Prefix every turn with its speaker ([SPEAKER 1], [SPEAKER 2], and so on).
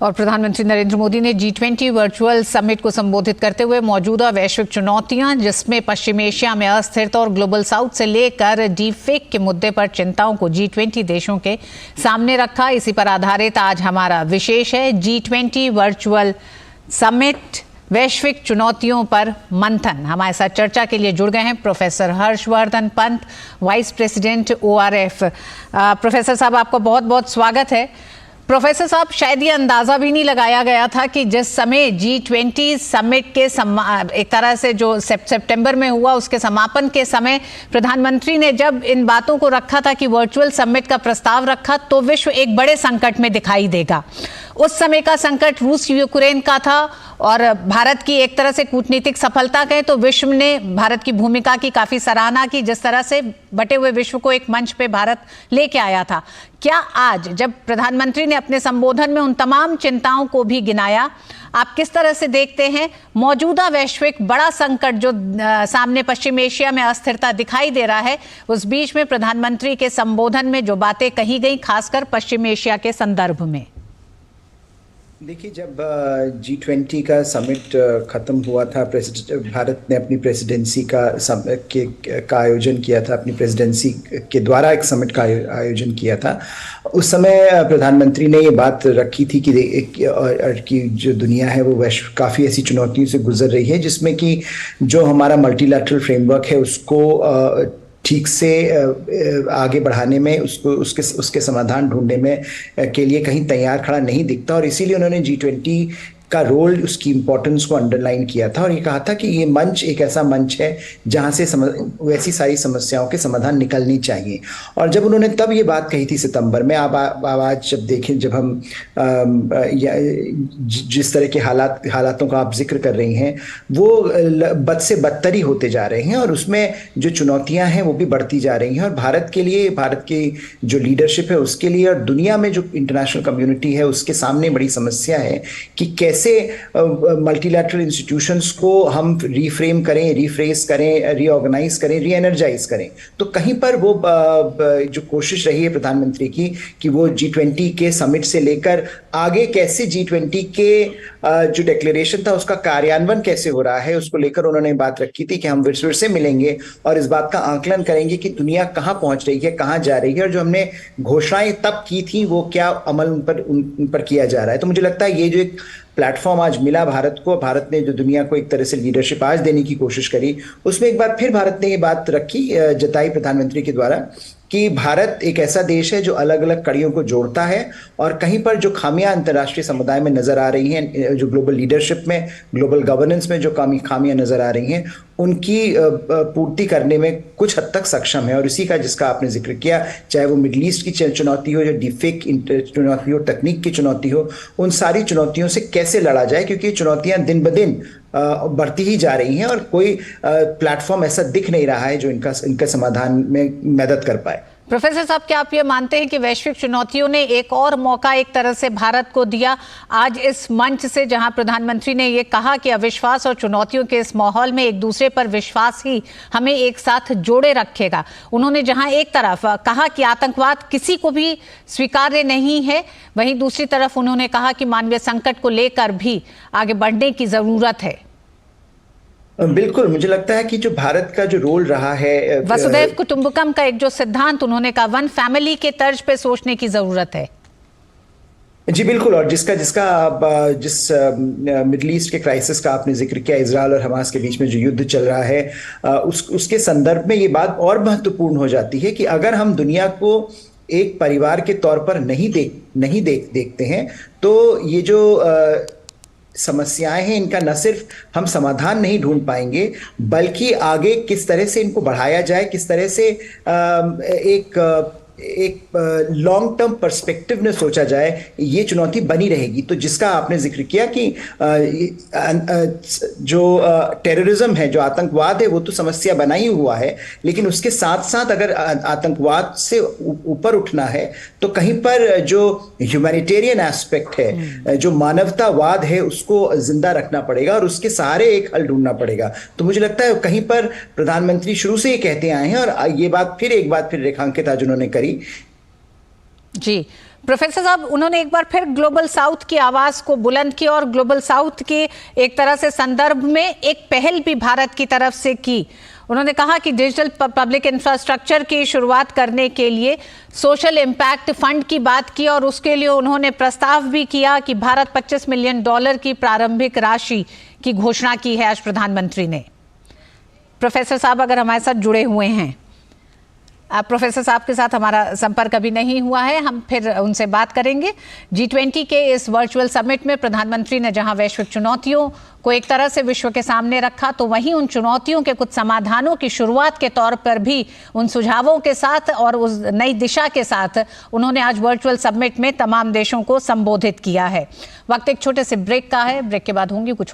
[SPEAKER 1] और प्रधानमंत्री नरेंद्र मोदी ने G20 वर्चुअल समिट को संबोधित करते हुए मौजूदा वैश्विक चुनौतियां, जिसमें पश्चिम एशिया में अस्थिरता और ग्लोबल साउथ से लेकर डीफेक के मुद्दे पर चिंताओं को G20 देशों के सामने रखा। इसी पर आधारित आज हमारा विशेष है G20 वर्चुअल समिट, वैश्विक चुनौतियों पर मंथन। हमारे साथ चर्चा के लिए जुड़ गए हैं professor Harshvardhan Pant, vice president ORF। Professor साहब, आपका बहुत बहुत स्वागत है। प्रोफेसर साहब, शायद ये अंदाज़ा भी नहीं लगाया गया था कि जिस समय G20 समिट के एक तरह से जो सितंबर में हुआ, उसके समापन के समय प्रधानमंत्री ने जब इन बातों को रखा था कि वर्चुअल समिट का प्रस्ताव रखा, तो विश्व एक बड़े संकट में दिखाई देगा। उस समय का संकट रूस यूक्रेन का था और भारत की एक तरह से कूटनीतिक सफलता कहें तो विश्व ने भारत की भूमिका की काफ़ी सराहना की, जिस तरह से बटे हुए विश्व को एक मंच पे भारत लेके आया था। क्या आज जब प्रधानमंत्री ने अपने संबोधन में उन तमाम चिंताओं को भी गिनाया, आप किस तरह से देखते हैं मौजूदा वैश्विक बड़ा संकट जो सामने पश्चिम एशिया में अस्थिरता दिखाई दे रहा है, उस बीच में प्रधानमंत्री के संबोधन में जो बातें कही गई, खासकर पश्चिम एशिया के संदर्भ में?
[SPEAKER 2] देखिए, जब G20 का समिट ख़त्म हुआ था, भारत ने अपनी प्रेसिडेंसी का आयोजन किया था, अपनी प्रेसिडेंसी के द्वारा एक समिट का आयोजन किया था। उस समय प्रधानमंत्री ने ये बात रखी थी कि जो दुनिया है वो काफ़ी ऐसी चुनौतियों से गुजर रही है, जिसमें कि जो हमारा मल्टीलैटरल फ्रेमवर्क है उसको ठीक से आगे बढ़ाने में, उसके समाधान ढूंढने में के लिए कहीं तैयार खड़ा नहीं दिखता। और इसीलिए उन्होंने G20 का रोल, उसकी इम्पोर्टेंस को अंडरलाइन किया था और ये कहा था कि ये मंच एक ऐसा मंच है जहाँ से वैसी सारी समस्याओं के समाधान निकलनी चाहिए। और जब उन्होंने तब ये बात कही थी सितंबर में, आप आज जब देखें, जब हम जिस तरह के हालातों का आप जिक्र कर रही हैं, वो बद से बदतर ही होते जा रहे हैं और उसमें जो चुनौतियाँ हैं वो भी बढ़ती जा रही हैं। और भारत के लिए, भारत की जो लीडरशिप है उसके लिए और दुनिया में जो इंटरनेशनल कम्युनिटी है उसके सामने बड़ी समस्या है कि कैसे मल्टीलैटरल इंस्टीट्यूशंस को हम रीफ्रेम करें, रीफ्रेस करें, रीऑर्गेनाइज करें, रीएनर्जाइज करें। तो कहीं पर वो जो कोशिश रही है प्रधानमंत्री की कि वो G20 के समिट से लेकर आगे कैसे G20 के जो डिक्लेरेशन था उसका कार्यान्वयन कैसे हो रहा है, उसको लेकर उन्होंने बात रखी थी कि हम फिर से मिलेंगे और इस बात का आकलन करेंगे कि दुनिया कहाँ पहुंच रही है, कहाँ जा रही है, और जो हमने घोषणाएं तब की थी वो क्या अमल उन पर किया जा रहा है। तो मुझे लगता है ये जो एक प्लेटफॉर्म आज मिला भारत को, भारत ने जो दुनिया को एक तरह से लीडरशिप आज देने की कोशिश करी, उसमें एक बार फिर भारत ने ये बात रखी, जताई प्रधानमंत्री के द्वारा, कि भारत एक ऐसा देश है जो अलग अलग कड़ियों को जोड़ता है और कहीं पर जो खामियां अंतर्राष्ट्रीय समुदाय में नजर आ रही हैं, जो ग्लोबल लीडरशिप में, ग्लोबल गवर्नेंस में जो खामियां नजर आ रही हैं, उनकी पूर्ति करने में कुछ हद तक सक्षम है। और इसी का, जिसका आपने जिक्र किया, चाहे वो मिडल ईस्ट की चुनौती हो, जो डीफेक चुनौती हो, तकनीक की चुनौती हो, उन सारी चुनौतियों से कैसे लड़ा जाए, क्योंकि ये चुनौतियां दिन ब दिन बढ़ती ही जा रही हैं और कोई प्लेटफॉर्म ऐसा दिख नहीं रहा है जो इनका समाधान में मदद कर पाए।
[SPEAKER 1] प्रोफेसर साहब, क्या आप ये मानते हैं कि वैश्विक चुनौतियों ने एक और मौका एक तरह से भारत को दिया आज इस मंच से, जहां प्रधानमंत्री ने ये कहा कि अविश्वास और चुनौतियों के इस माहौल में एक दूसरे पर विश्वास ही हमें एक साथ जोड़े रखेगा? उन्होंने जहां एक तरफ कहा कि आतंकवाद किसी को भी स्वीकार्य नहीं है, वहीं दूसरी तरफ उन्होंने कहा कि मानवीय संकट को लेकर भी आगे बढ़ने की जरूरत है।
[SPEAKER 2] बिल्कुल, मुझे लगता है कि जो भारत का जो रोल रहा है,
[SPEAKER 1] वसुधैव कुटुंबकम का एक जो सिद्धांत उन्होंने कहा, वन फैमिली के तर्ज पे सोचने की जरूरत है।
[SPEAKER 2] जी बिल्कुल, और जिस मिडल ईस्ट के क्राइसिस का आपने जिक्र किया, इजराइल और हमास के बीच में जो युद्ध चल रहा है, उसके संदर्भ में ये बात और महत्वपूर्ण हो जाती है कि अगर हम दुनिया को एक परिवार के तौर पर नहीं देखते हैं, तो ये जो समस्याएं हैं, इनका न सिर्फ हम समाधान नहीं ढूंढ पाएंगे, बल्कि आगे किस तरह से इनको बढ़ाया जाए, किस तरह से एक लॉन्ग टर्म पर्सपेक्टिव में सोचा जाए, ये चुनौती बनी रहेगी। तो जिसका आपने जिक्र किया कि जो टेररिज्म है, जो आतंकवाद है, वो तो समस्या बना ही हुआ है, लेकिन उसके साथ साथ अगर आतंकवाद से ऊपर उठना है तो कहीं पर जो ह्यूमैनिटेरियन एस्पेक्ट है, जो मानवतावाद है, उसको जिंदा रखना पड़ेगा और उसके सहारे एक हल ढूंढना पड़ेगा। तो मुझे लगता है कहीं पर प्रधानमंत्री शुरू से ही कहते आए हैं और ये बात फिर एक बार रेखांकित आज उन्होंने करी।
[SPEAKER 1] जी प्रोफेसर साहब, उन्होंने एक बार फिर ग्लोबल साउथ की आवाज को बुलंद किया और ग्लोबल साउथ के एक तरह से संदर्भ में एक पहल भी भारत की तरफ से की। उन्होंने कहा कि डिजिटल पब्लिक इंफ्रास्ट्रक्चर की शुरुआत करने के लिए सोशल इम्पैक्ट फंड की बात की और उसके लिए उन्होंने प्रस्ताव भी किया कि भारत $25 मिलियन की प्रारंभिक राशि की घोषणा की है आज प्रधानमंत्री ने। प्रोफेसर साहब अगर हमारे साथ जुड़े हुए हैं, प्रोफेसर साहब के साथ हमारा संपर्क अभी नहीं हुआ है, हम फिर उनसे बात करेंगे। G20 के इस वर्चुअल समिट में प्रधानमंत्री ने जहां वैश्विक चुनौतियों को एक तरह से विश्व के सामने रखा, तो वहीं उन चुनौतियों के कुछ समाधानों की शुरुआत के तौर पर भी उन सुझावों के साथ और उस नई दिशा के साथ उन्होंने आज वर्चुअल समिट में तमाम देशों को संबोधित किया है। वक्त एक छोटे से ब्रेक का है, ब्रेक के बाद होंगी कुछ और